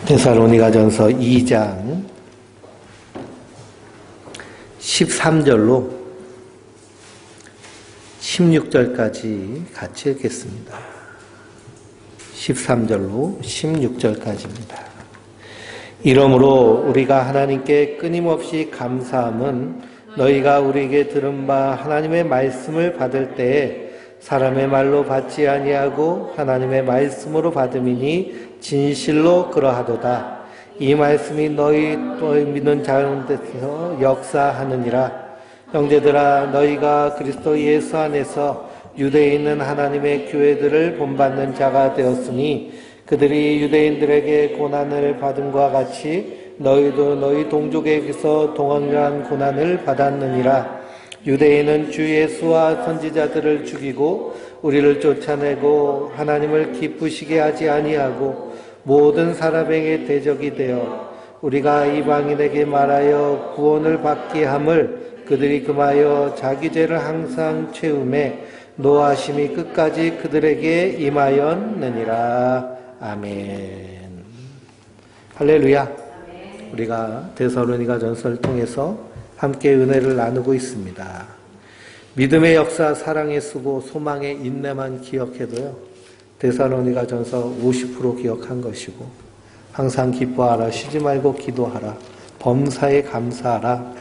데살로니가전서 2장 13절로 16절까지 같이 읽겠습니다. 13절로 16절까지입니다. 이러므로 우리가 하나님께 끊임없이 감사함은 너희가 우리에게 들은 바 하나님의 말씀을 받을 때에 사람의 말로 받지 아니하고 하나님의 말씀으로 받음이니 진실로 그러하도다. 이 말씀이 너희 믿는 자들에서 역사하느니라. 형제들아, 너희가 그리스도 예수 안에서 유대에 있는 하나님의 교회들을 본받는 자가 되었으니 그들이 유대인들에게 고난을 받음과 같이 너희도 너희 동족에게서 동일한 고난을 받았느니라. 유대인은 주 예수와 선지자들을 죽이고 우리를 쫓아내고 하나님을 기쁘시게 하지 아니하고 모든 사람에게 대적이 되어 우리가 이방인에게 말하여 구원을 받게 함을 그들이 금하여 자기 죄를 항상 채우매 노하심이 끝까지 그들에게 임하였느니라. 아멘. 할렐루야. 우리가 데살로니가전서를 통해서 함께 은혜를 나누고 있습니다. 믿음의 역사, 사랑의 수고, 소망의 인내만 기억해도요, 데살로니가전서 50% 기억한 것이고, 항상 기뻐하라, 쉬지 말고 기도하라, 범사에 감사하라.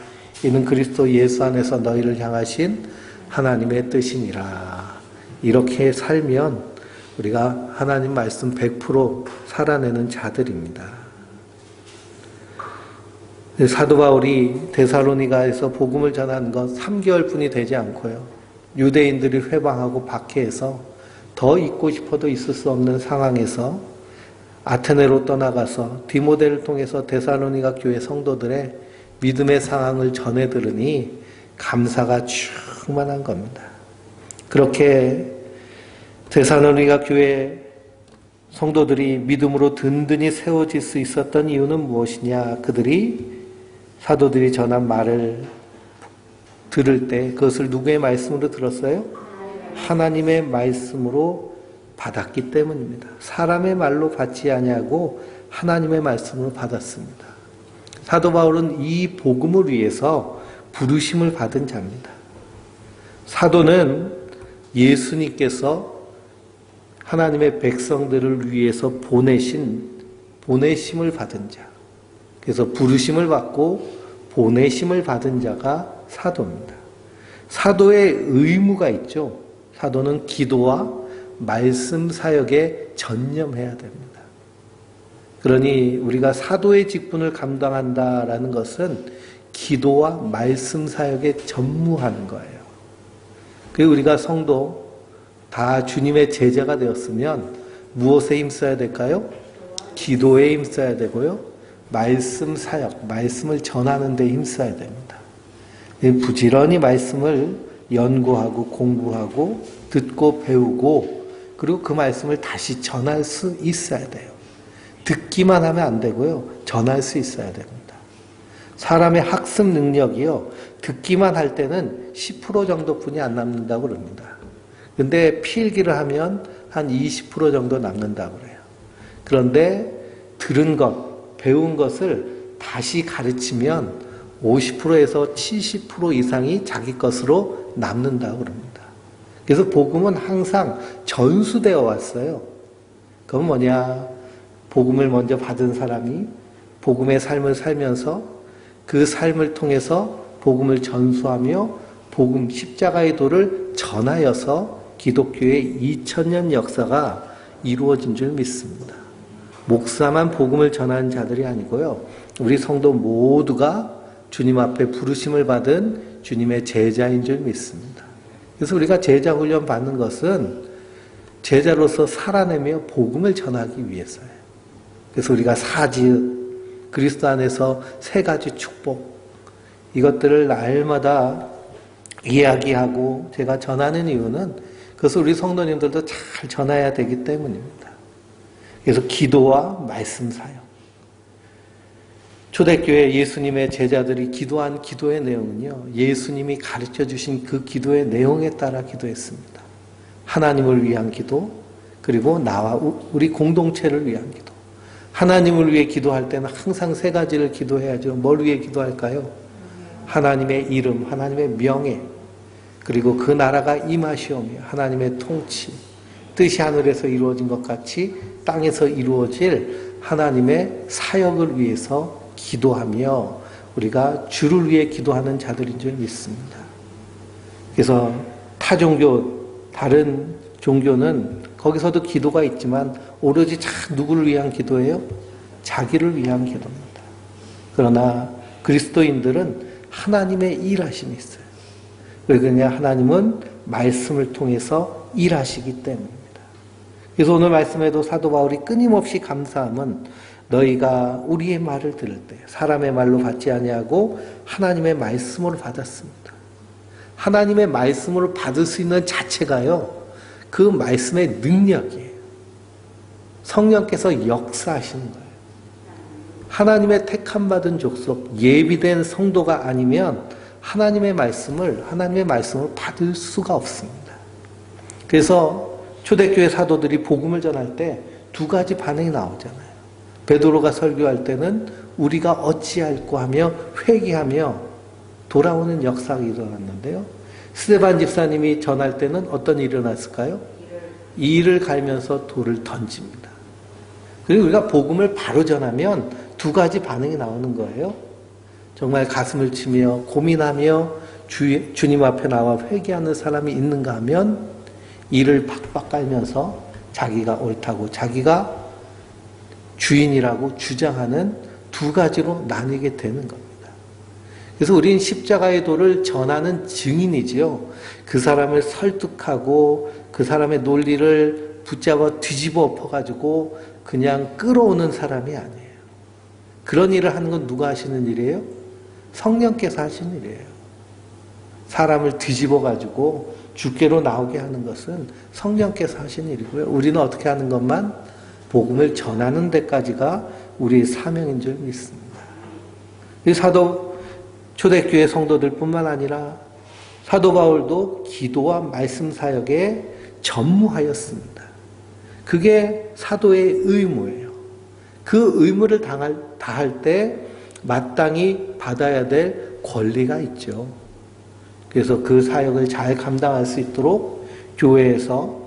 이는 그리스도 예수 안에서 너희를 향하신 하나님의 뜻이니라. 이렇게 살면 우리가 하나님 말씀 100% 살아내는 자들입니다. 사도 바울이 데살로니가에서 복음을 전하는 건 3개월뿐이 되지 않고요. 유대인들이 회방하고 박해해서 더 있고 싶어도 있을 수 없는 상황에서 아테네로 떠나가서 디모데를 통해서 데살로니가 교회 성도들의 믿음의 상황을 전해 들으니 감사가 충만한 겁니다. 그렇게 데살로니가 교회 성도들이 믿음으로 든든히 세워질 수 있었던 이유는 무엇이냐? 그들이 사도들이 전한 말을 들을 때 그것을 누구의 말씀으로 들었어요? 하나님의 말씀으로 받았기 때문입니다. 사람의 말로 받지 아니하고 하나님의 말씀으로 받았습니다. 사도 바울은 이 복음을 위해서 부르심을 받은 자입니다. 사도는 예수님께서 하나님의 백성들을 위해서 보내심을 받은 자. 그래서 부르심을 받고 보내심을 받은 자가 사도입니다. 사도의 의무가 있죠. 사도는 기도와 말씀 사역에 전념해야 됩니다. 그러니 우리가 사도의 직분을 감당한다라는 것은 기도와 말씀 사역에 전무하는 거예요. 그리고 우리가 성도 다 주님의 제자가 되었으면 무엇에 힘써야 될까요? 기도에 힘써야 되고요. 말씀 사역, 말씀을 전하는 데 힘써야 됩니다. 부지런히 말씀을 연구하고 공부하고 듣고 배우고 그리고 그 말씀을 다시 전할 수 있어야 돼요. 듣기만 하면 안 되고요. 전할 수 있어야 됩니다. 사람의 학습 능력이요. 듣기만 할 때는 10% 정도뿐이 안 남는다고 그럽니다. 근데 필기를 하면 한 20% 정도 남는다고 그래요. 그런데 들은 것, 배운 것을 다시 가르치면 50%에서 70% 이상이 자기 것으로 남는다고 그럽니다. 그래서 복음은 항상 전수되어 왔어요. 그건 뭐냐? 복음을 먼저 받은 사람이 복음의 삶을 살면서 그 삶을 통해서 복음을 전수하며 복음 십자가의 도를 전하여서 기독교의 2000년 역사가 이루어진 줄 믿습니다. 목사만 복음을 전하는 자들이 아니고요. 우리 성도 모두가 주님 앞에 부르심을 받은 주님의 제자인 줄 믿습니다. 그래서 우리가 제자 훈련 받는 것은 제자로서 살아내며 복음을 전하기 위해서예요. 그래서 우리가 사지읒, 그리스도 안에서 3가지 축복, 이것들을 날마다 이야기하고 제가 전하는 이유는 그것을 우리 성도님들도 잘 전해야 되기 때문입니다. 그래서 기도와 말씀 사역. 초대교회 예수님의 제자들이 기도한 기도의 내용은요, 예수님이 가르쳐 주신 그 기도의 내용에 따라 기도했습니다. 하나님을 위한 기도, 그리고 나와 우리 공동체를 위한 기도. 하나님을 위해 기도할 때는 항상 세 가지를 기도해야죠. 뭘 위해 기도할까요? 하나님의 이름, 하나님의 명예, 그리고 그 나라가 임하시오며 하나님의 통치, 뜻이 하늘에서 이루어진 것 같이 땅에서 이루어질 하나님의 사역을 위해서 기도하며 우리가 주를 위해 기도하는 자들인 줄 믿습니다. 그래서 타 종교, 다른 종교는 거기서도 기도가 있지만 오로지 누구를 위한 기도예요? 자기를 위한 기도입니다. 그러나 그리스도인들은 하나님의 일하심이 있어요. 왜 그러냐? 하나님은 말씀을 통해서 일하시기 때문입니다. 그래서 오늘 말씀에도 사도 바울이 끊임없이 감사함은 너희가 우리의 말을 들을 때 사람의 말로 받지 아니하고 하나님의 말씀으로 받았습니다. 하나님의 말씀으로 받을 수 있는 자체가요, 그 말씀의 능력이에요. 성령께서 역사하시는 거예요. 하나님의 택함받은 족속, 예비된 성도가 아니면 하나님의 말씀을 받을 수가 없습니다. 그래서 초대교회 사도들이 복음을 전할 때 두 가지 반응이 나오잖아요. 베드로가 설교할 때는 우리가 어찌할꼬 하며 회개하며 돌아오는 역사가 일어났는데요. 스데반 집사님이 전할 때는 어떤 일이 일어났을까요? 이를 갈면서 돌을 던집니다. 그리고 우리가 복음을 바로 전하면 두 가지 반응이 나오는 거예요. 정말 가슴을 치며 고민하며 주님 앞에 나와 회개하는 사람이 있는가 하면 이를 팍팍 깔면서 자기가 옳다고 자기가 주인이라고 주장하는 두 가지로 나뉘게 되는 겁니다. 그래서 우리는 십자가의 도를 전하는 증인이지요. 그 사람을 설득하고 그 사람의 논리를 붙잡아 뒤집어 엎어가지고 그냥 끌어오는 사람이 아니에요. 그런 일을 하는 건 누가 하시는 일이에요? 성령께서 하시는 일이에요. 사람을 뒤집어가지고 주께로 나오게 하는 것은 성령께서 하시는 일이고요. 우리는 어떻게 하는 것만? 복음을 전하는 데까지가 우리의 사명인 줄 믿습니다. 이 초대교회 성도들 뿐만 아니라 사도 바울도 기도와 말씀 사역에 전무하였습니다. 그게 사도의 의무예요. 그 의무를 다할 때 마땅히 받아야 될 권리가 있죠. 그래서 그 사역을 잘 감당할 수 있도록 교회에서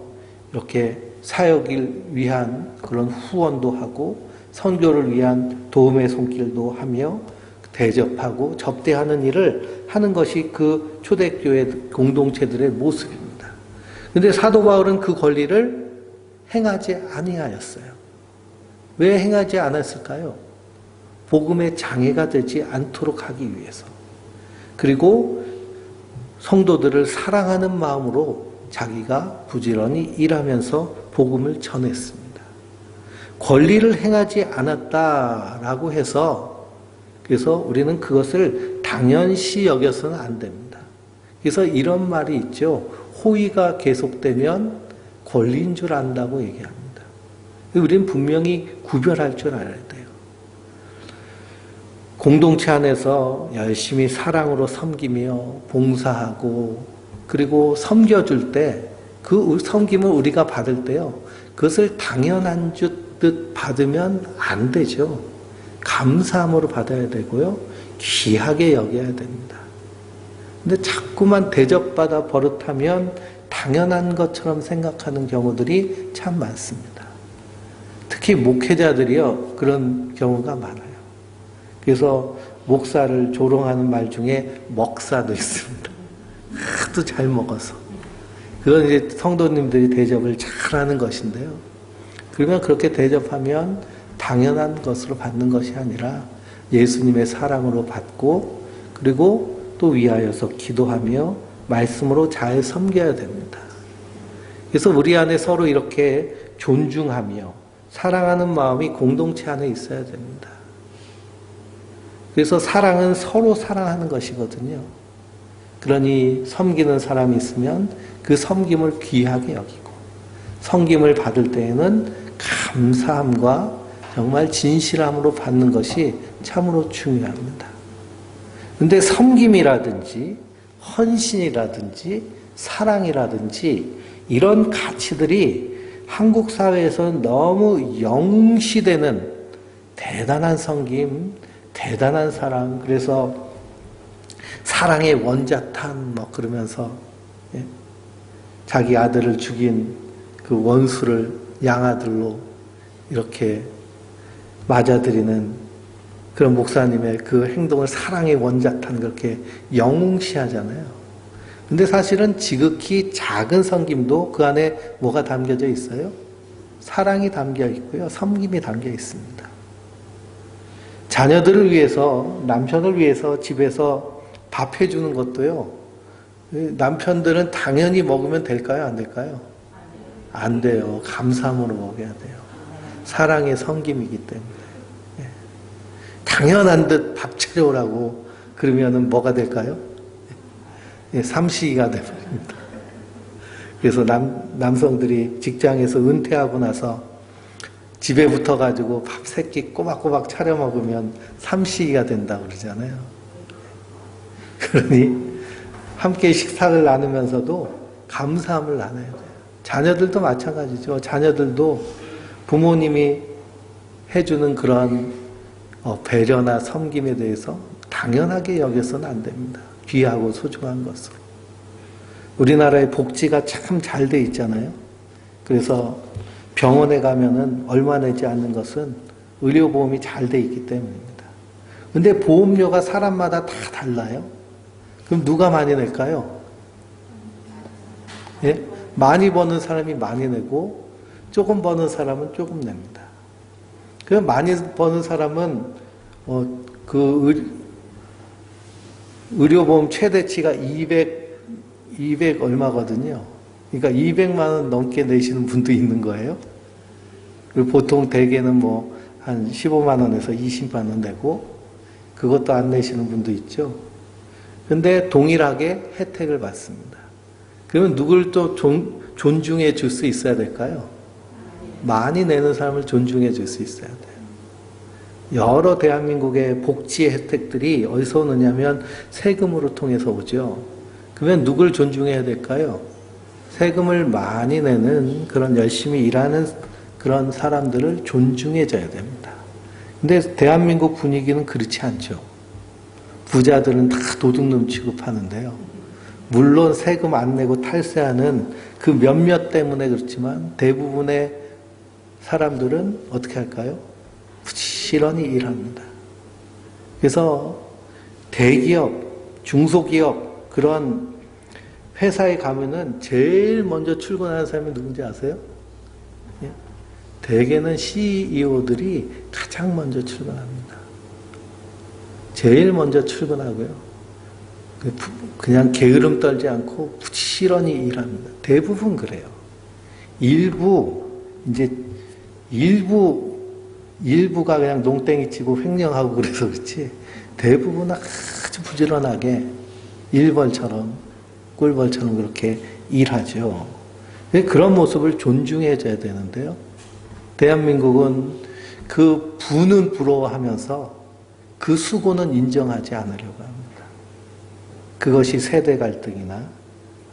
이렇게 사역을 위한 그런 후원도 하고 선교를 위한 도움의 손길도 하며 대접하고 접대하는 일을 하는 것이 그 초대교회 공동체들의 모습입니다. 그런데 사도 바울은 그 권리를 행하지 아니하였어요. 왜 행하지 않았을까요? 복음의 장애가 되지 않도록 하기 위해서. 그리고 성도들을 사랑하는 마음으로 자기가 부지런히 일하면서 복음을 전했습니다. 권리를 행하지 않았다라고 해서 그래서 우리는 그것을 당연시 여겨서는 안 됩니다. 그래서 이런 말이 있죠. 호의가 계속되면 권리인 줄 안다고 얘기합니다. 우리는 분명히 구별할 줄 알아야 돼요. 공동체 안에서 열심히 사랑으로 섬기며 봉사하고 그리고 섬겨줄 때 그 섬김을 우리가 받을 때요. 그것을 당연한 듯 받으면 안 되죠. 감사함으로 받아야 되고요. 귀하게 여겨야 됩니다. 근데 자꾸만 대접받아 버릇하면 당연한 것처럼 생각하는 경우들이 참 많습니다. 특히 목회자들이요. 그런 경우가 많아요. 그래서 목사를 조롱하는 말 중에 먹사도 있습니다. 하도 잘 먹어서. 그건 이제 성도님들이 대접을 잘하는 것인데요. 그러면 그렇게 대접하면 당연한 것으로 받는 것이 아니라 예수님의 사랑으로 받고 그리고 또 위하여서 기도하며 말씀으로 잘 섬겨야 됩니다. 그래서 우리 안에 서로 이렇게 존중하며 사랑하는 마음이 공동체 안에 있어야 됩니다. 그래서 사랑은 서로 사랑하는 것이거든요. 그러니 섬기는 사람이 있으면 그 섬김을 귀하게 여기고 섬김을 받을 때에는 감사함과 정말 진실함으로 받는 것이 참으로 중요합니다. 그런데 섬김이라든지 헌신이라든지 사랑이라든지 이런 가치들이 한국 사회에서는 너무 영시되는 대단한 섬김, 대단한 사랑. 그래서 사랑의 원자탄 뭐 그러면서 예? 자기 아들을 죽인 그 원수를 양아들로 이렇게 맞아들이는 그런 목사님의 그 행동을 사랑의 원자탄 그렇게 영웅시하잖아요. 근데 사실은 지극히 작은 섬김도 그 안에 뭐가 담겨져 있어요? 사랑이 담겨 있고요. 섬김이 담겨 있습니다. 자녀들을 위해서, 남편을 위해서 집에서 밥 해주는 것도요. 남편들은 당연히 먹으면 될까요? 안 될까요? 안 돼요. 감사함으로 먹어야 돼요. 사랑의 섬김이기 때문에. 당연한 듯 밥 차려오라고 그러면은 뭐가 될까요? 삼시가 되버립니다. 그래서 남성들이 직장에서 은퇴하고 나서 집에 붙어가지고 밥 3끼 꼬박꼬박 차려 먹으면 삼시가 된다고 그러잖아요. 그러니 함께 식사를 나누면서도 감사함을 나눠야 돼요. 자녀들도 마찬가지죠. 자녀들도 부모님이 해주는 그런 배려나 섬김에 대해서 당연하게 여겨서는 안 됩니다. 귀하고 소중한 것으로. 우리나라의 복지가 참 잘 돼 있잖아요. 그래서 병원에 가면은 얼마 내지 않는 것은 의료보험이 잘 돼 있기 때문입니다. 근데 보험료가 사람마다 다 달라요. 그럼 누가 많이 낼까요? 예? 많이 버는 사람이 많이 내고 조금 버는 사람은 조금 냅니다. 그 많이 버는 사람은 의료보험 최대치가 200 얼마거든요. 그러니까 200만 원 넘게 내시는 분도 있는 거예요. 보통 대개는 뭐 한 15만 원에서 20만 원 내고 그것도 안 내시는 분도 있죠. 근데 동일하게 혜택을 받습니다. 그러면 누굴 또 존중해 줄 수 있어야 될까요? 많이 내는 사람을 존중해 줄 수 있어야 돼요. 여러 대한민국의 복지의 혜택들이 어디서 오느냐면 세금으로 통해서 오죠. 그러면 누굴 존중해야 될까요? 세금을 많이 내는 그런 열심히 일하는 그런 사람들을 존중해줘야 됩니다. 근데 대한민국 분위기는 그렇지 않죠. 부자들은 다 도둑놈 취급하는데요. 물론 세금 안 내고 탈세하는 그 몇몇 때문에 그렇지만 대부분의 사람들은 어떻게 할까요? 부지런히 일합니다. 그래서 대기업, 중소기업 그런 회사에 가면은 제일 먼저 출근하는 사람이 누군지 아세요? 예? 대개는 CEO들이 가장 먼저 출근합니다. 제일 먼저 출근하고요. 그냥 게으름 떨지 않고 부지런히 일합니다. 대부분 그래요. 일부가 그냥 농땡이 치고 횡령하고 그래서 그렇지 대부분은 아주 부지런하게 일벌처럼 꿀벌처럼 그렇게 일하죠. 그런 모습을 존중해줘야 되는데요. 대한민국은 그 부는 부러워하면서 그 수고는 인정하지 않으려고 합니다. 그것이 세대 갈등이나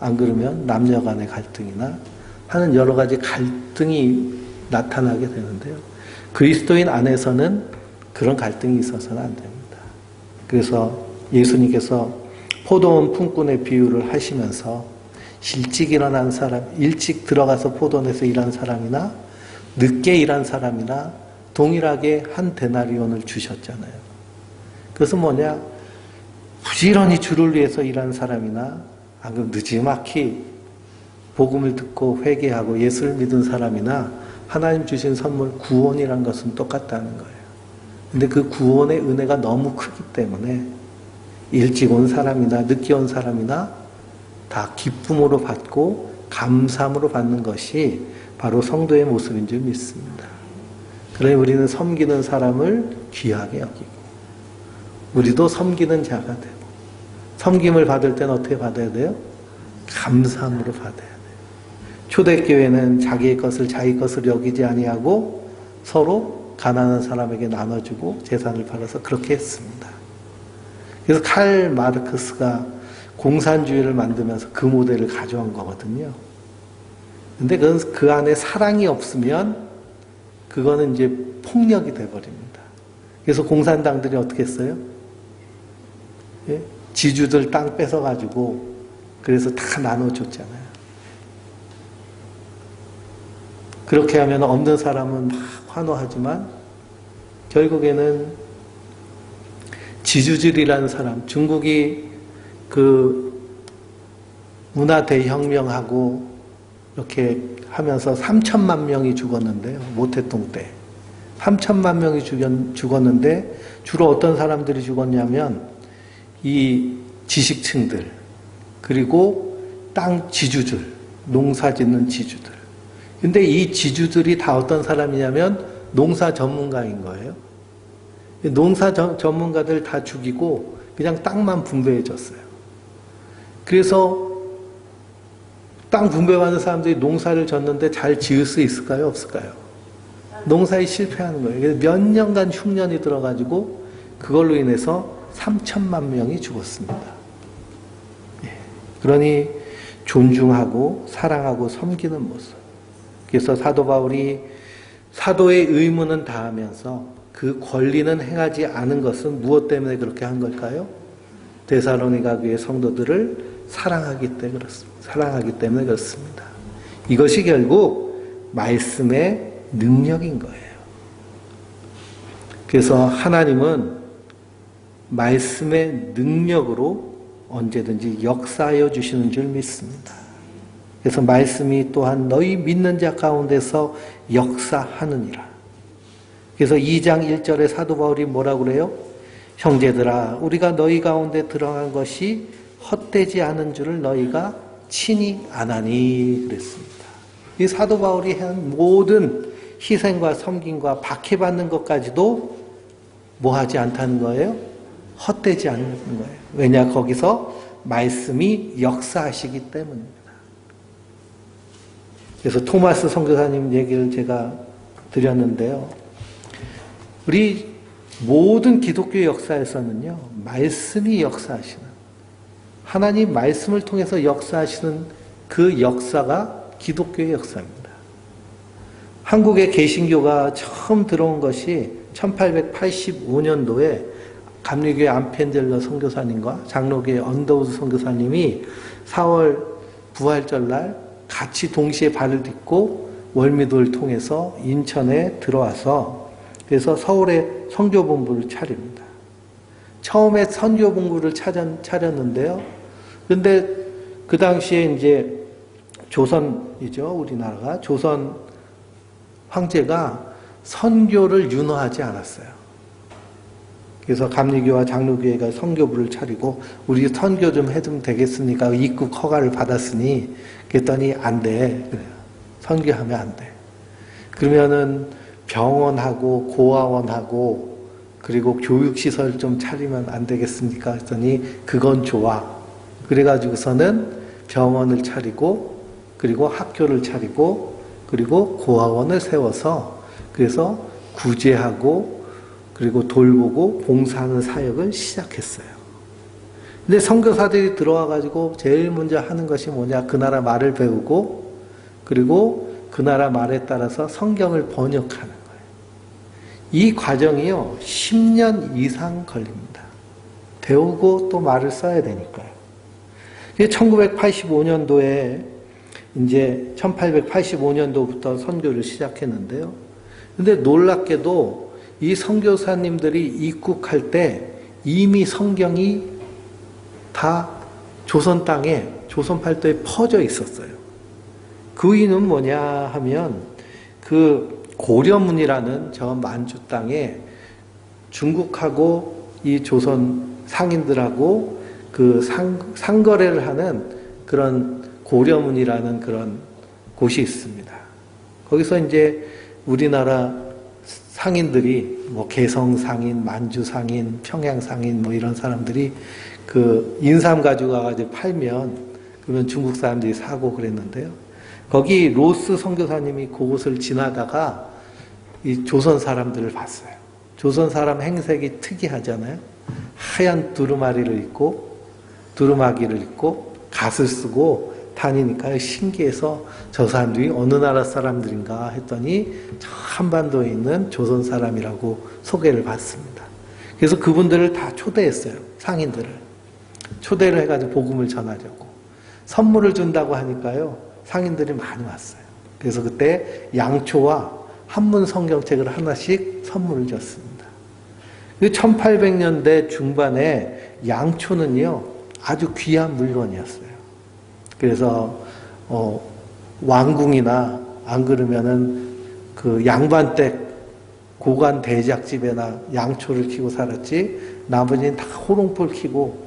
안 그러면 남녀 간의 갈등이나 하는 여러 가지 갈등이 나타나게 되는데요. 그리스도인 안에서는 그런 갈등이 있어서는 안 됩니다. 그래서 예수님께서 포도원 품꾼의 비유를 하시면서 일찍 일어난 사람, 일찍 들어가서 포도원에서 일한 사람이나 늦게 일한 사람이나 동일하게 한 데나리온을 주셨잖아요. 그것은 뭐냐? 부지런히 주를 위해서 일한 사람이나 안 그러면 느지막이 복음을 듣고 회개하고 예수를 믿은 사람이나 하나님 주신 선물 구원이란 것은 똑같다는 거예요. 근데 그 구원의 은혜가 너무 크기 때문에 일찍 온 사람이나 늦게 온 사람이나 다 기쁨으로 받고 감사함으로 받는 것이 바로 성도의 모습인 줄 믿습니다. 그러니 우리는 섬기는 사람을 귀하게 여기고 우리도 섬기는 자가 되고 섬김을 받을 때는 어떻게 받아야 돼요? 감사함으로 받아야 돼요. 초대교회는 자기의 것을 자기 것으로 여기지 아니하고 서로 가난한 사람에게 나눠주고 재산을 팔아서 그렇게 했습니다. 그래서 칼 마르크스가 공산주의를 만들면서 그 모델을 가져온 거거든요. 근데 그건 그 안에 사랑이 없으면 그거는 이제 폭력이 돼버립니다. 그래서 공산당들이 어떻게 했어요? 예? 지주들 땅 뺏어가지고 그래서 다 나눠줬잖아요. 그렇게 하면 없는 사람은 막 환호하지만 결국에는 지주들이라는 사람, 중국이 그 문화 대혁명하고 이렇게 하면서 3천만 명이 죽었는데요. 모태동 때. 3천만 명이 죽었는데 주로 어떤 사람들이 죽었냐면 이 지식층들, 그리고 땅 지주들, 농사 짓는 지주들. 근데 이 지주들이 다 어떤 사람이냐면 농사 전문가인 거예요. 농사 전문가들 다 죽이고 그냥 땅만 분배해 줬어요. 그래서 땅 분배받는 사람들이 농사를 졌는데 잘 지을 수 있을까요? 없을까요? 농사에 실패하는 거예요. 그래서 몇 년간 흉년이 들어가지고 그걸로 인해서 3천만 명이 죽었습니다. 예. 그러니 존중하고 사랑하고 섬기는 모습. 그래서 사도 바울이 사도의 의무는 다하면서 그 권리는 행하지 않은 것은 무엇 때문에 그렇게 한 걸까요? 데살로니가 교회 성도들을 사랑하기 때문에 그렇습니다. 이것이 결국 말씀의 능력인 거예요. 그래서 하나님은 말씀의 능력으로 언제든지 역사하여 주시는 줄 믿습니다. 그래서 말씀이 또한 너희 믿는 자 가운데서 역사하느니라. 그래서 2장 1절에 사도 바울이 뭐라고 그래요? 형제들아, 우리가 너희 가운데 들어간 것이 헛되지 않은 줄을 너희가 친히 아나니 그랬습니다. 이 사도 바울이 한 모든 희생과 섬김과 박해받는 것까지도 뭐하지 않다는 거예요? 헛되지 않는 거예요. 왜냐? 거기서 말씀이 역사하시기 때문입니다. 그래서 토마스 선교사님 얘기를 제가 드렸는데요. 우리 모든 기독교 역사에서는요, 말씀이 역사하시는, 하나님 말씀을 통해서 역사하시는 그 역사가 기독교의 역사입니다. 한국의 개신교가 처음 들어온 것이 1885년도에 감리교회 안펜델러 선교사님과 장로교회 언더우드 선교사님이 4월 부활절날 같이 동시에 발을 딛고 월미도를 통해서 인천에 들어와서 그래서 서울에 선교본부를 차립니다. 처음에 선교본부를 차렸는데요. 근데 그 당시에 이제 조선이죠. 우리나라가. 조선 황제가 선교를 윤호하지 않았어요. 그래서 감리교와 장로교회가 선교부를 차리고 우리 선교 좀 해주면 되겠습니까? 입국 허가를 받았으니 그랬더니 안 돼. 그래요. 선교하면 안 돼. 그러면은 병원하고 고아원하고 그리고 교육시설 좀 차리면 안 되겠습니까? 그랬더니 그건 좋아. 그래가지고서는 병원을 차리고 그리고 학교를 차리고 그리고 고아원을 세워서 그래서 구제하고 그리고 돌보고 봉사하는 사역을 시작했어요. 근데 선교사들이 들어와가지고 제일 먼저 하는 것이 뭐냐? 그 나라 말을 배우고 그리고 그 나라 말에 따라서 성경을 번역하는 거예요. 이 과정이요, 10년 이상 걸립니다. 배우고 또 말을 써야 되니까요. 1985년도에 이제 1885년도부터 선교를 시작했는데요. 근데 놀랍게도 이 선교사님들이 입국할 때 이미 성경이 다 조선 땅에, 조선 팔도에 퍼져 있었어요. 그 이유는 뭐냐 하면 그 고려문이라는 저 만주 땅에 중국하고 이 조선 상인들하고 그 상거래를 하는 그런 고려문이라는 그런 곳이 있습니다. 거기서 이제 우리나라 상인들이 뭐 개성 상인, 만주 상인, 평양 상인 뭐 이런 사람들이 그 인삼 가지고 가가지고 팔면 그러면 중국 사람들이 사고 그랬는데요. 거기 로스 선교사님이 그곳을 지나다가 이 조선 사람들을 봤어요. 조선 사람 행색이 특이하잖아요. 하얀 두루마기를 입고 갓을 쓰고 다니니까 신기해서 저 사람들이 어느 나라 사람들인가 했더니 저 한반도에 있는 조선 사람이라고 소개를 받습니다. 그래서 그분들을 다 초대했어요. 상인들을. 초대를 해가지고 복음을 전하려고. 선물을 준다고 하니까요. 상인들이 많이 왔어요. 그래서 그때 양초와 한문 성경책을 하나씩 선물을 줬습니다. 1800년대 중반에 양초는요. 아주 귀한 물건이었어요. 그래서 왕궁이나 안 그러면은 그 양반댁 고관 대작집에나 양초를 키고 살았지 나머지는 다 호롱불 키고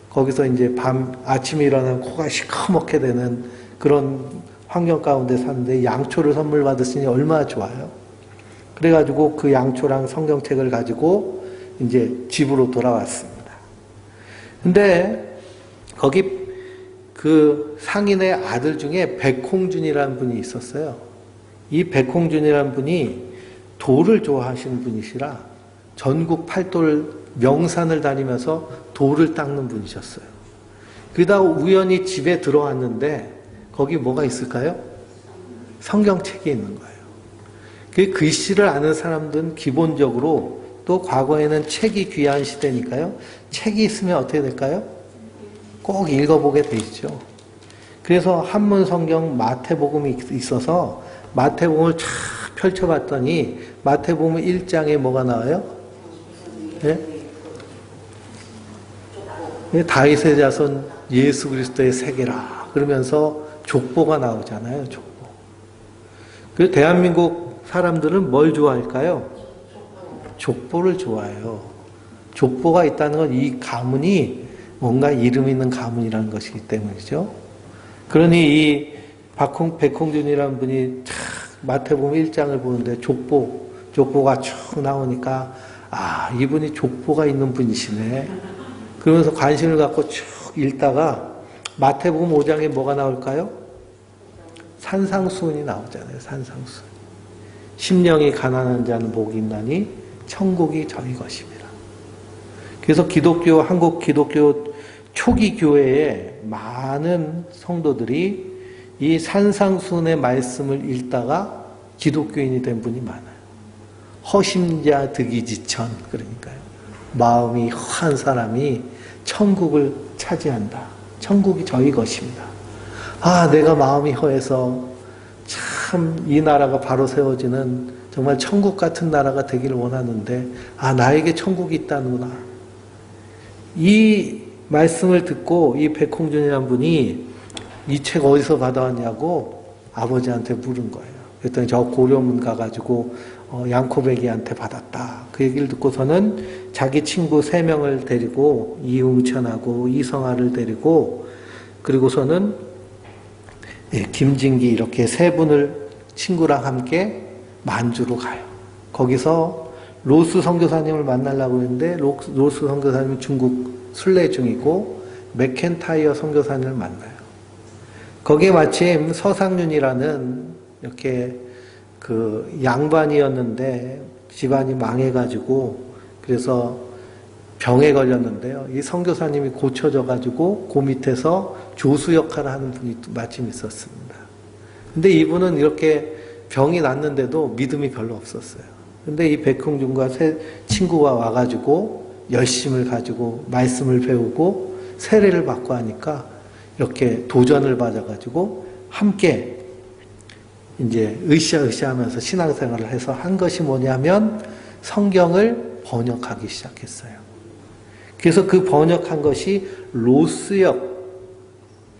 거기서 이제 아침에 일어나면 코가 시커멓게 되는 그런 환경 가운데 사는데 양초를 선물 받았으니 얼마나 좋아요. 그래가지고 그 양초랑 성경책을 가지고 이제 집으로 돌아왔습니다. 근데 거기 그 상인의 아들 중에 백홍준이라는 분이 있었어요. 이 백홍준이라는 분이 돌을 좋아하시는 분이시라 전국 팔도를 명산을 다니면서 돌을 닦는 분이셨어요. 그러다가 우연히 집에 들어왔는데 거기 뭐가 있을까요? 성경책이 있는 거예요. 그 글씨를 아는 사람들은 기본적으로 또 과거에는 책이 귀한 시대니까요. 책이 있으면 어떻게 될까요? 꼭 읽어보게 돼 있죠. 그래서 한문 성경 마태복음이 있어서 마태복음을 쫙 펼쳐봤더니 마태복음 1장에 뭐가 나와요? 네? 다윗의 자손 예수 그리스도의 세계라 그러면서 족보가 나오잖아요. 족보. 그래서 대한민국 사람들은 뭘 좋아할까요? 족보를 좋아해요. 족보가 있다는 건 이 가문이 뭔가 이름 있는 가문이라는 것이기 때문이죠. 그러니 이 백홍준이라는 분이 마태복음 1장을 보는데 족보가 쭉 나오니까 이분이 족보가 있는 분이시네. 그러면서 관심을 갖고 쭉 읽다가 마태복음 5장에 뭐가 나올까요? 산상수훈이 나오잖아요. 산상수훈. 심령이 가난한 자는 복이 있나니 천국이 저희 것입니다. 그래서 한국 기독교 초기 교회에 많은 성도들이 이 산상수훈의 말씀을 읽다가 기독교인이 된 분이 많아요. 허심자 득이지천 그러니까요. 마음이 허한 사람이 천국을 차지한다. 천국이 저희 것입니다. 내가 마음이 허해서 참 이 나라가 바로 세워지는 정말 천국 같은 나라가 되기를 원하는데 나에게 천국이 있다는구나. 이 말씀을 듣고 이 백홍준이라는 분이 이 책 어디서 받아왔냐고 아버지한테 물은 거예요. 그랬더니 저 고려문 가가지고 양코백이한테 받았다. 그 얘기를 듣고서는 자기 친구 3명을 데리고 이웅천하고 이성아를 데리고 그리고서는 김진기 이렇게 3분을 친구랑 함께 만주로 가요. 거기서 로스 선교사님을 만나려고 했는데 로스 선교사님은 중국 순례 중이고 맥켄타이어 선교사님을 만나요. 거기에 마침 서상윤이라는 이렇게 그 양반이었는데 집안이 망해가지고 그래서 병에 걸렸는데요. 이 선교사님이 고쳐져가지고 그 밑에서 조수 역할을 하는 분이 마침 있었습니다. 근데 이분은 이렇게 병이 났는데도 믿음이 별로 없었어요. 근데 이 백흥준과 친구가 와가지고 열심을 가지고 말씀을 배우고 세례를 받고 하니까 이렇게 도전을 받아가지고 함께 이제 으쌰으쌰 하면서 신앙생활을 해서 한 것이 뭐냐면 성경을 번역하기 시작했어요. 그래서 그 번역한 것이 로스역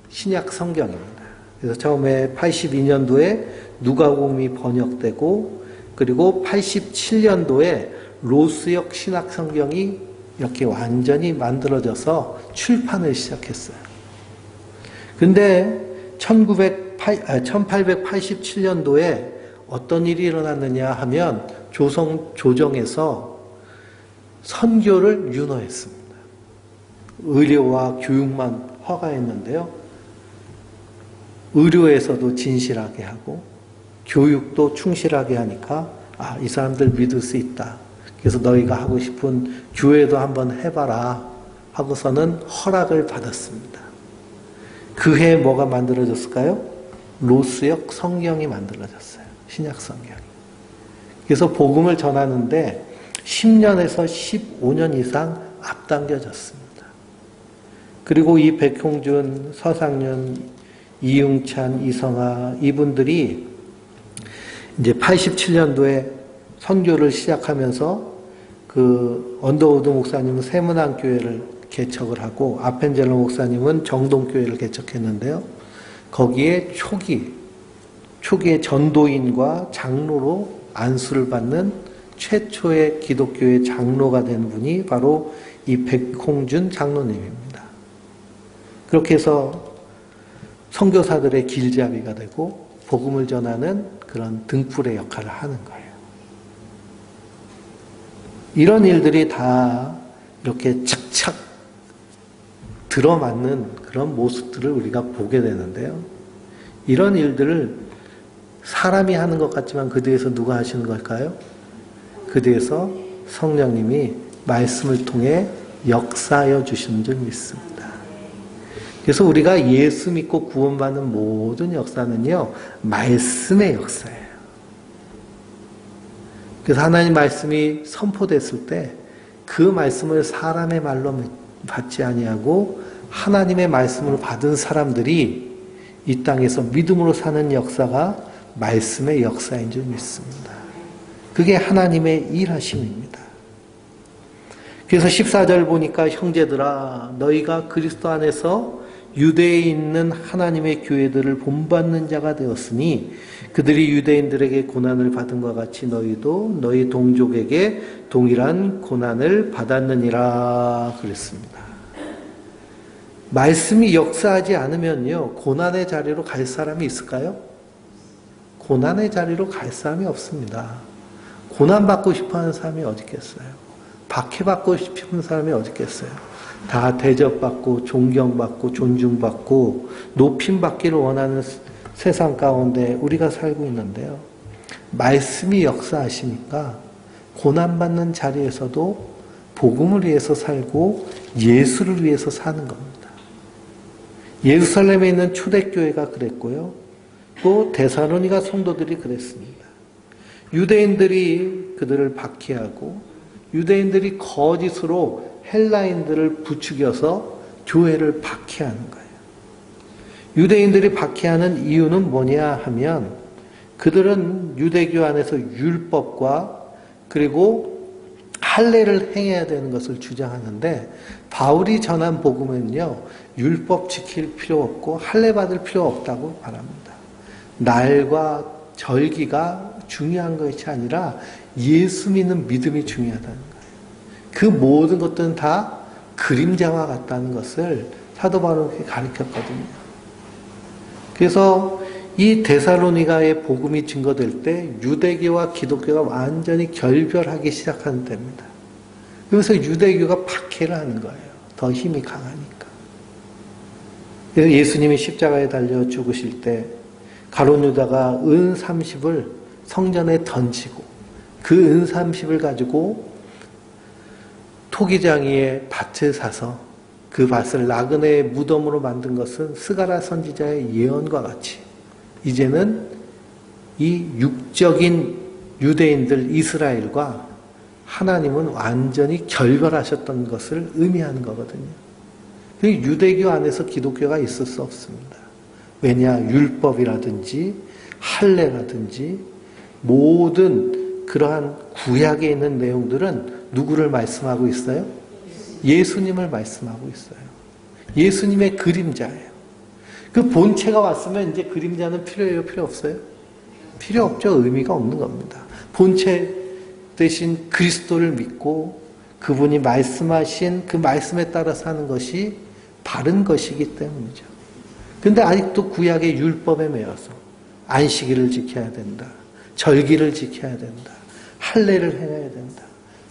신약 성경입니다. 그래서 처음에 82년도에 누가복음이 번역되고 그리고 87년도에 로스역 신약 성경이 이렇게 완전히 만들어져서 출판을 시작했어요. 근데 1887년도에 어떤 일이 일어났느냐 하면 조정에서 선교를 윤허했습니다. 의료와 교육만 허가했는데요. 의료에서도 진실하게 하고 교육도 충실하게 하니까 이 사람들 믿을 수 있다. 그래서 너희가 하고 싶은 교회도 한번 해봐라 하고서는 허락을 받았습니다. 그 해에 뭐가 만들어졌을까요? 로스역 성경이 만들어졌어요. 신약 성경이. 그래서 복음을 전하는데 10년에서 15년 이상 앞당겨졌습니다. 그리고 이 백홍준, 서상윤, 이웅찬, 이성아 이분들이 이제 87년도에 선교를 시작하면서 그 언더우드 목사님은 세문안교회를 개척을 하고 아펜젤러 목사님은 정동교회를 개척했는데요. 거기에 초기의 전도인과 장로로 안수를 받는 최초의 기독교의 장로가 된 분이 바로 이 백홍준 장로님입니다. 그렇게 해서 선교사들의 길잡이가 되고 복음을 전하는 그런 등불의 역할을 하는 거예요. 이런 일들이 다 이렇게 착착 들어맞는 그런 모습들을 우리가 보게 되는데요. 이런 일들을 사람이 하는 것 같지만 그 뒤에서 누가 하시는 걸까요? 그 뒤에서 성령님이 말씀을 통해 역사하여 주시는 줄 믿습니다. 그래서 우리가 예수 믿고 구원받는 모든 역사는요, 말씀의 역사예요. 그래서 하나님 말씀이 선포됐을 때 그 말씀을 사람의 말로 받지 아니하고 하나님의 말씀을 받은 사람들이 이 땅에서 믿음으로 사는 역사가 말씀의 역사인 줄 믿습니다. 그게 하나님의 일하심입니다. 그래서 14절 보니까 형제들아 너희가 그리스도 안에서 유대에 있는 하나님의 교회들을 본받는 자가 되었으니 그들이 유대인들에게 고난을 받은 것 같이 너희도 너희 동족에게 동일한 고난을 받았느니라 그랬습니다. 말씀이 역사하지 않으면요, 고난의 자리로 갈 사람이 있을까요? 고난의 자리로 갈 사람이 없습니다. 고난받고 싶어 하는 사람이 어디 있겠어요? 박해받고 싶은 사람이 어디 있겠어요? 다 대접받고 존경받고 존중받고 높임받기를 원하는 세상 가운데 우리가 살고 있는데요. 말씀이 역사하시니까 고난받는 자리에서도 복음을 위해서 살고 예수를 위해서 사는 겁니다. 예루살렘에 있는 초대교회가 그랬고요. 또 데살로니가 성도들이 그랬습니다. 유대인들이 그들을 박해하고 유대인들이 거짓으로 헬라인들을 부추겨서 교회를 박해하는 거예요. 유대인들이 박해하는 이유는 뭐냐 하면 그들은 유대교 안에서 율법과 그리고 할례를 행해야 되는 것을 주장하는데 바울이 전한 복음은요, 율법 지킬 필요 없고 할례 받을 필요 없다고 말합니다. 날과 절기가 중요한 것이 아니라 예수 믿는 믿음이 중요하다는 거예요. 그 모든 것들은 다 그림자와 같다는 것을 사도 바울이 가르쳤거든요. 그래서 이 데살로니가의 복음이 증거될 때 유대교와 기독교가 완전히 결별하기 시작하는 때입니다. 그래서 유대교가 박해를 하는 거예요. 더 힘이 강하니까. 그래서 예수님이 십자가에 달려 죽으실 때 가룟 유다가 은 30을 성전에 던지고 그 은 30을 가지고 토기장이의 밭을 사서 그 밭을 나그네의 무덤으로 만든 것은 스가랴 선지자의 예언과 같이 이제는 이 육적인 유대인들 이스라엘과 하나님은 완전히 결별하셨던 것을 의미하는 거거든요. 유대교 안에서 기독교가 있을 수 없습니다. 왜냐? 율법이라든지 할례라든지 모든 그러한 구약에 있는 내용들은 누구를 말씀하고 있어요? 예수님을 말씀하고 있어요. 예수님의 그림자예요. 그 본체가 왔으면 이제 그림자는 필요해요? 필요 없어요? 필요 없죠. 의미가 없는 겁니다. 본체 대신 그리스도를 믿고 그분이 말씀하신 그 말씀에 따라 사는 것이 바른 것이기 때문이죠. 근데 아직도 구약의 율법에 매여서 안식일을 지켜야 된다. 절기를 지켜야 된다. 할례를 행해야 된다.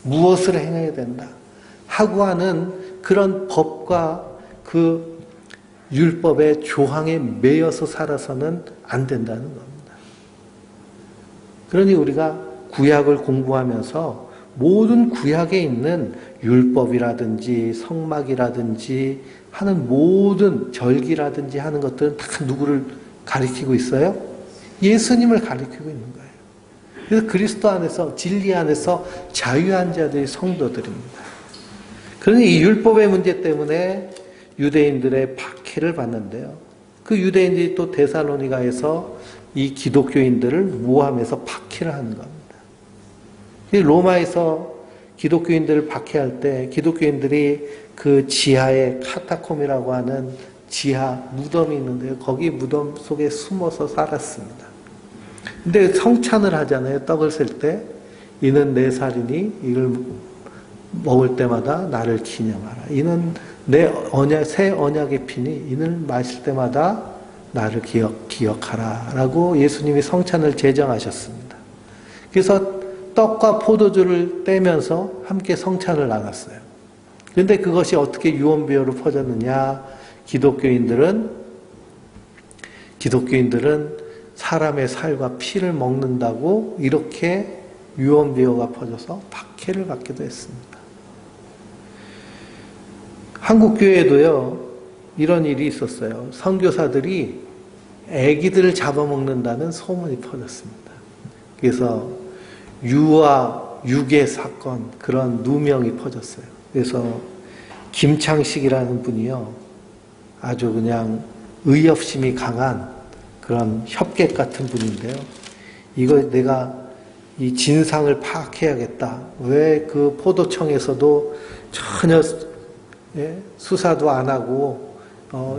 무엇을 행해야 된다. 하고 하는 그런 법과 그 율법의 조항에 매여서 살아서는 안 된다는 겁니다. 그러니 우리가 구약을 공부하면서 모든 구약에 있는 율법이라든지 성막이라든지 하는 모든 절기라든지 하는 것들은 다 누구를 가리키고 있어요? 예수님을 가리키고 있는 거예요. 그래서 그리스도 안에서, 진리 안에서 자유한 자들이 성도들입니다. 그러니 이 율법의 문제 때문에 유대인들의 박해를 받는데요. 그 유대인들이 또 데살로니가에서 이 기독교인들을 모함해서 박해를 하는 겁니다. 로마에서 기독교인들을 박해할 때 기독교인들이 그 지하에 카타콤이라고 하는 지하 무덤이 있는데요. 거기 무덤 속에 숨어서 살았습니다. 근데 성찬을 하잖아요. 떡을 셀 때. 이는 내 살이니 이를 먹을 때마다 나를 기념하라. 이는 내 새 언약의 피니 이를 마실 때마다 나를 기억하라. 라고 예수님이 성찬을 제정하셨습니다. 그래서 떡과 포도주를 떼면서 함께 성찬을 나눴어요. 그런데 그것이 어떻게 유언비어로 퍼졌느냐? 기독교인들은 사람의 살과 피를 먹는다고 이렇게 유언비어가 퍼져서 박해를 받기도 했습니다. 한국교회도요, 이런 일이 있었어요. 선교사들이 애기들을 잡아먹는다는 소문이 퍼졌습니다. 그래서 유아, 유괴 사건, 그런 누명이 퍼졌어요. 그래서 김창식이라는 분이요, 아주 그냥 의협심이 강한 그런 협객 같은 분인데요. 이거 내가 이 진상을 파악해야겠다. 왜 그 포도청에서도 전혀 수사도 안 하고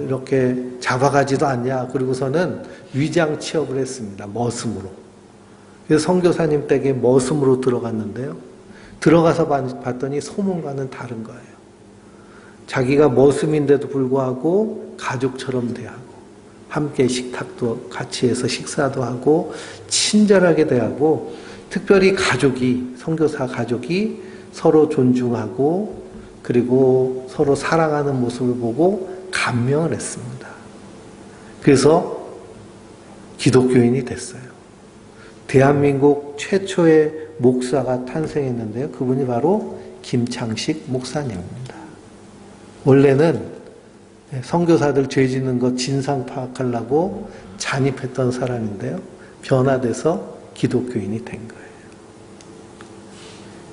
이렇게 잡아가지도 않냐. 그리고서는 위장 취업을 했습니다. 머슴으로. 그래서 선교사님 댁에 머슴으로 들어갔는데요. 들어가서 봤더니 소문과는 다른 거예요. 자기가 머슴인데도 불구하고 가족처럼 대하고 함께 식탁도 같이 해서 식사도 하고 친절하게 대하고 특별히 선교사 가족이 서로 존중하고 그리고 서로 사랑하는 모습을 보고 감명을 했습니다. 그래서 기독교인이 됐어요. 대한민국 최초의 목사가 탄생했는데요. 그분이 바로 김창식 목사님입니다. 원래는 선교사들 죄 짓는 것 진상 파악하려고 잔입했던 사람인데요. 변화돼서 기독교인이 된 거예요.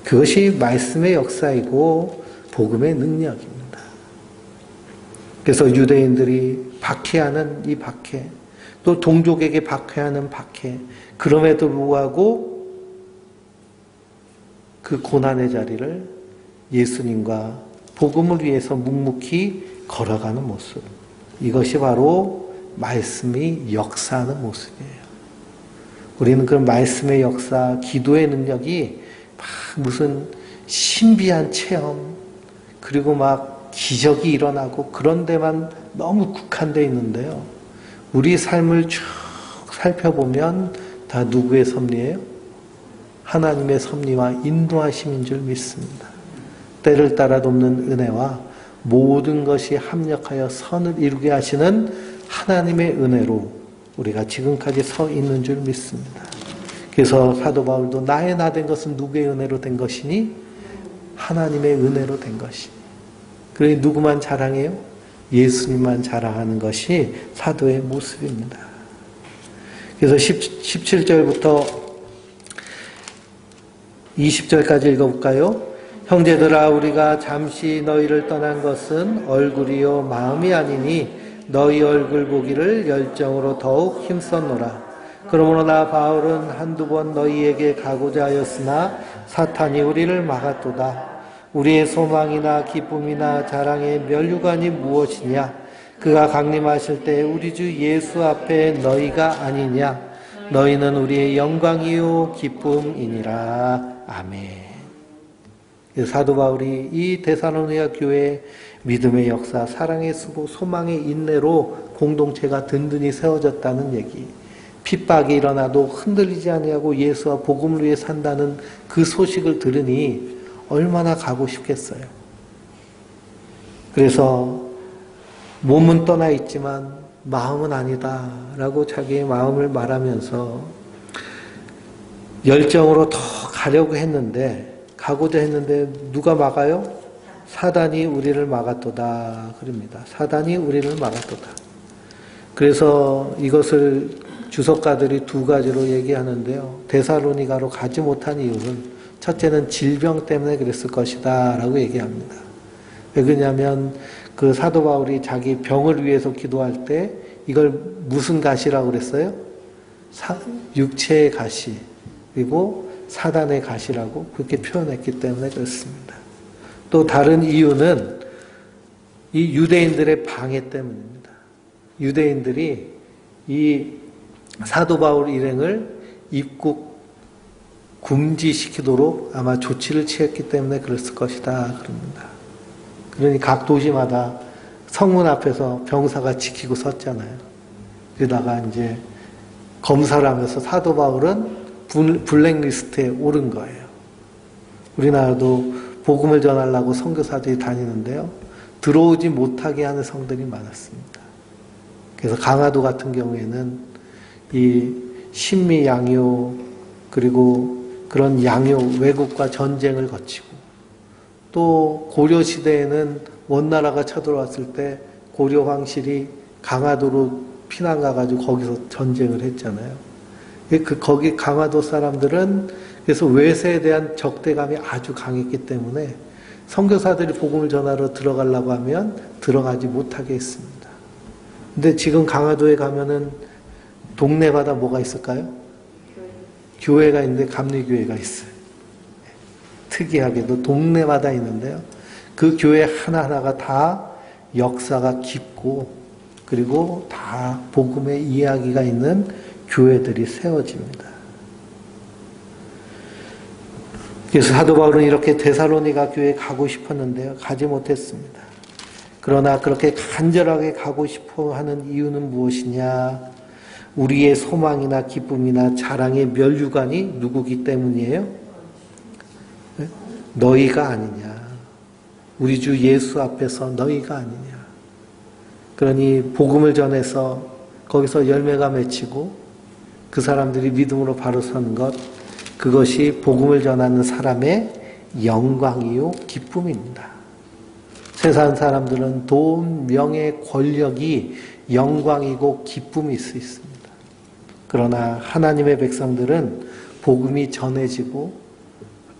그것이 말씀의 역사이고 복음의 능력입니다. 그래서 유대인들이 박해하는 이 박해, 또 동족에게 박해하는 박해, 그럼에도 불구하고 그 고난의 자리를 예수님과 복음을 위해서 묵묵히 걸어가는 모습, 이것이 바로 말씀이 역사하는 모습이에요. 우리는 그 말씀의 역사, 기도의 능력이 막 무슨 신비한 체험, 그리고 막 기적이 일어나고 그런 데만 너무 국한되어 있는데요. 우리 삶을 쭉 살펴보면 다 누구의 섭리예요? 하나님의 섭리와 인도하심인 줄 믿습니다. 때를 따라 돕는 은혜와 모든 것이 합력하여 선을 이루게 하시는 하나님의 은혜로 우리가 지금까지 서 있는 줄 믿습니다. 그래서 사도 바울도 나의 나 된 것은 누구의 은혜로 된 것이니? 하나님의 은혜로 된 것이니. 그러니 누구만 자랑해요? 예수님만 자랑하는 것이 사도의 모습입니다. 그래서 17절부터 20절까지 읽어볼까요? 형제들아, 우리가 잠시 너희를 떠난 것은 얼굴이요 마음이 아니니 너희 얼굴 보기를 열정으로 더욱 힘썼노라. 그러므로 나 바울은 한두 번 너희에게 가고자 하였으나 사탄이 우리를 막았도다. 우리의 소망이나 기쁨이나 자랑의 면류관이 무엇이냐? 그가 강림하실 때 우리 주 예수 앞에 너희가 아니냐? 너희는 우리의 영광이요 기쁨이니라. 아멘. 사도 바울이 이 데살로니가 교회의 믿음의 역사, 사랑의 수고, 소망의 인내로 공동체가 든든히 세워졌다는 얘기, 핍박이 일어나도 흔들리지 아니하고 예수와 복음을 위해 산다는 그 소식을 들으니 얼마나 가고 싶겠어요. 그래서 몸은 떠나 있지만 마음은 아니다라고 자기의 마음을 말하면서 열정으로 더 가려고 했는데 가고자 했는데 누가 막아요? 사단이 우리를 막았도다. 그럽니다. 사단이 우리를 막았도다. 그래서 이것을 주석가들이 두 가지로 얘기하는데요. 데살로니가로 가지 못한 이유는 첫째는 질병 때문에 그랬을 것이다 라고 얘기합니다. 왜 그러냐면 그 사도 바울이 자기 병을 위해서 기도할 때 이걸 무슨 가시라고 그랬어요? 육체의 가시 그리고 사단의 가시라고 그렇게 표현했기 때문에 그렇습니다. 또 다른 이유는 이 유대인들의 방해 때문입니다. 유대인들이 이 사도 바울 일행을 입국 금지시키도록 아마 조치를 취했기 때문에 그랬을 것이다 그럽니다. 그러니 각 도시마다 성문 앞에서 병사가 지키고 섰잖아요. 그러다가 이제 검사를 하면서 사도 바울은 블랙리스트에 오른 거예요. 우리나라도 복음을 전하려고 선교사들이 다니는데요. 들어오지 못하게 하는 성들이 많았습니다. 그래서 강화도 같은 경우에는 이 신미 양요 그리고 그런 양요 외국과 전쟁을 거치고 또 고려 시대에는 원나라가 쳐들어왔을 때 고려 황실이 강화도로 피난 가가지고 거기서 전쟁을 했잖아요. 거기 강화도 사람들은 그래서 외세에 대한 적대감이 아주 강했기 때문에 선교사들이 복음을 전하러 들어가려고 하면 들어가지 못하게 했습니다. 근데 지금 강화도에 가면은 동네마다 뭐가 있을까요? 교회가 있는데 감리교회가 있어요. 특이하게도 동네마다 있는데요. 그 교회 하나하나가 다 역사가 깊고 그리고 다 복음의 이야기가 있는 교회들이 세워집니다. 그래서 사도 바울은 이렇게 데살로니가 교회에 가고 싶었는데요. 가지 못했습니다. 그러나 그렇게 간절하게 가고 싶어 하는 이유는 무엇이냐? 우리의 소망이나 기쁨이나 자랑의 멸류관이 누구기 때문이에요? 너희가 아니냐. 우리 주 예수 앞에서 너희가 아니냐. 그러니 복음을 전해서 거기서 열매가 맺히고 그 사람들이 믿음으로 바로 서는 것, 그것이 복음을 전하는 사람의 영광이요 기쁨입니다. 세상 사람들은 돈, 명예, 권력이 영광이고 기쁨이 있을 수 있습니다. 그러나 하나님의 백성들은 복음이 전해지고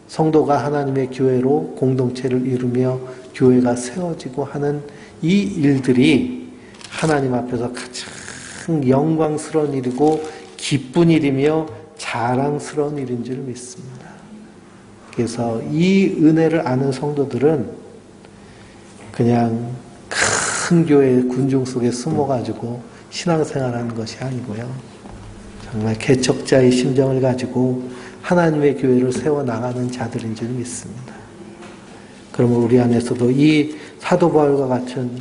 성도가 하나님의 교회로 공동체를 이루며 교회가 세워지고 하는 이 일들이 하나님 앞에서 가장 영광스러운 일이고 기쁜 일이며 자랑스러운 일인 줄 믿습니다. 그래서 이 은혜를 아는 성도들은 그냥 큰 교회 군중 속에 숨어가지고 신앙생활하는 것이 아니고요. 정말 개척자의 심정을 가지고 하나님의 교회를 세워나가는 자들인 줄 믿습니다. 그러면 우리 안에서도 이 사도 바울과 같은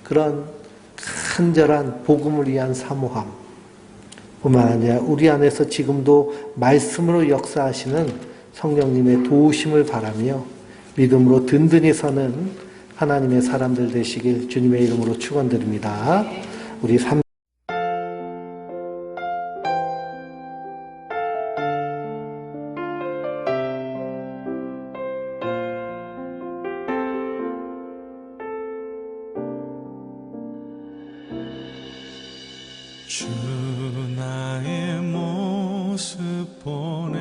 그런 간절한 복음을 위한 사모함 뿐만 아니라 우리 안에서 지금도 말씀으로 역사하시는 성령님의 도우심을 바라며 믿음으로 든든히 서는 하나님의 사람들 되시길 주님의 이름으로 축원드립니다. 우리 주 나의 모습 보네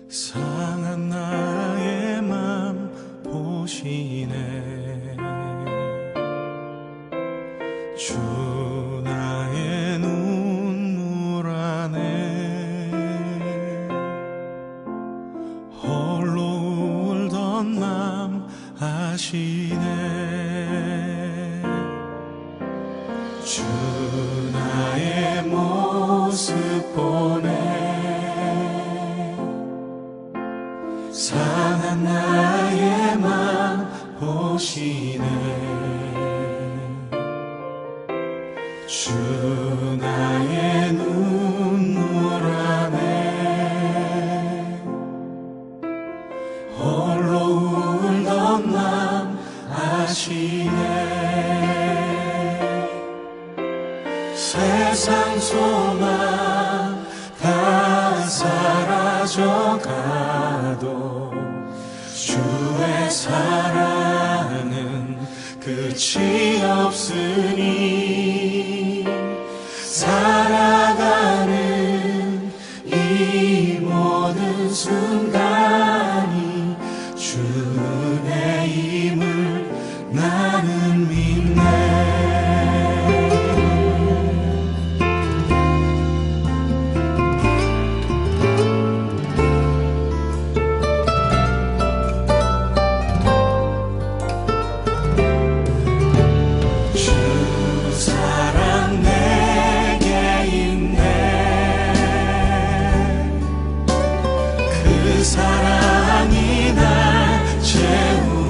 상한 나의 맘 보시네 주 나의 눈물 안에 홀로 울던 맘 아시네 주 나의 모습 보네 상한 나의 맘 보시네 주 나의 눈물 안에 홀로 울던 맘 아시네 세상 소망 다 사라져 지나도 주의 사랑은 끝이 없으니 살아가는 이 모든 순간이 주 은혜임을 나는 믿네. 사랑이 날 채우